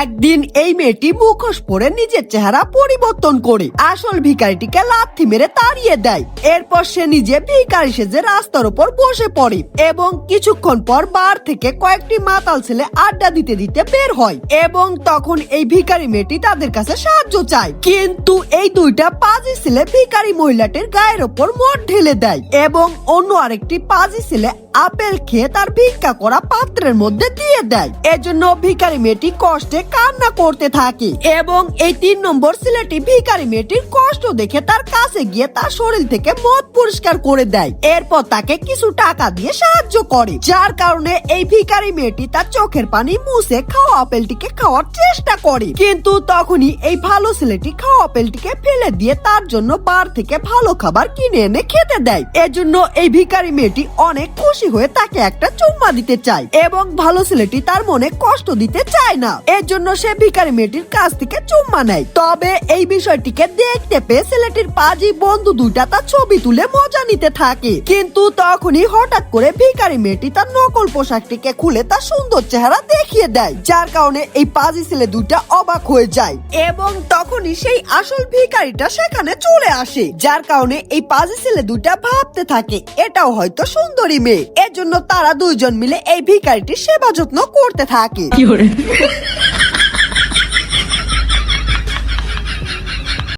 একদিন এই মেয়েটি মুখোশ পরে নিজের চেহারা পরিবর্তন করে আসল ভিখারিটিকে লাথি মেরে তাড়িয়ে দেয়। এরপর সে নিজে ভিখারি সেজে রাস্তার উপর বসে পড়ে এবং কিছুক্ষণ পর বার থেকে কয়েকটি মাতাল ছেলে আড্ডা দিতে দিতে বের হয় এবং তখন এই ভিখারি মেয়েটি তাদের কাছে সাহায্য চায়, কিন্তু এই দুইটা পাজি ছেলে ভিখারি মহিলাটির গায়ের ওপর মদ ঢেলে দেয় এবং অন্য আরেকটি পাজি ছেলে আপেল খেয়ে তার ভিক্ষা করা পাত্রের মধ্যে দিয়ে দেয়। এজন্য ভিখারি মেয়েটি কষ্টে কান্না করতে থাকে এবং এই 3 নম্বর ছেলেটি ভিখারি মেয়েটির কষ্ট দেখে তার কাছে গিয়ে তার শরীর থেকে মদ পরিষ্কার করে দেয়। এরপর তাকে কিছু টাকা দিয়ে সাহায্য করে, যার কারণে এই ভিখারি মেয়েটি তার চোখের পানি মুছে খাওয়া আপেলটিকে খাওয়ার চেষ্টা করে, কিন্তু তখনই এই ভালো ছেলেটি খাওয়া আপেলটিকে ফেলে দিয়ে তার জন্য বার থেকে ভালো খাবার কিনে এনে খেতে দেয়। এজন্য এই ভিখারি মেয়েটি অনেক খুশি হয়ে তাকে একটা চুম্মা দিতে চায় এবং ভালো ছেলেটি তার মনে কষ্ট দিতে চায় না, এর জন্য সে ভিখারি মেয়েটির কাছ থেকে চুম্মা নেয়। তবে এই বিষয়টিকে দেখতে পেয়ে ছেলেটির পাজি বন্ধু দুইটা তার ছবি তুলে মজা নিতে থাকে, কিন্তু তখনই হঠাৎ করে ভিখারি মেয়েটি তার নকল পোশাকটিকে খুলে তার সুন্দর চেহারা দেখিয়ে দেয়, যার কারণে এই পাজি ছেলে দুইটা অবাক হয়ে যায় এবং তখনই সেই আসল ভিখারিটা সেখানে চলে আসে, যার কারণে এই পাজি ছেলে দুইটা ভাবতে থাকে এটাও হয়তো সুন্দরী মেয়ে। এর জন্য তারা দুইজন মিলে এই ভিখারিটির সেবা যত্ন করতে থাকে।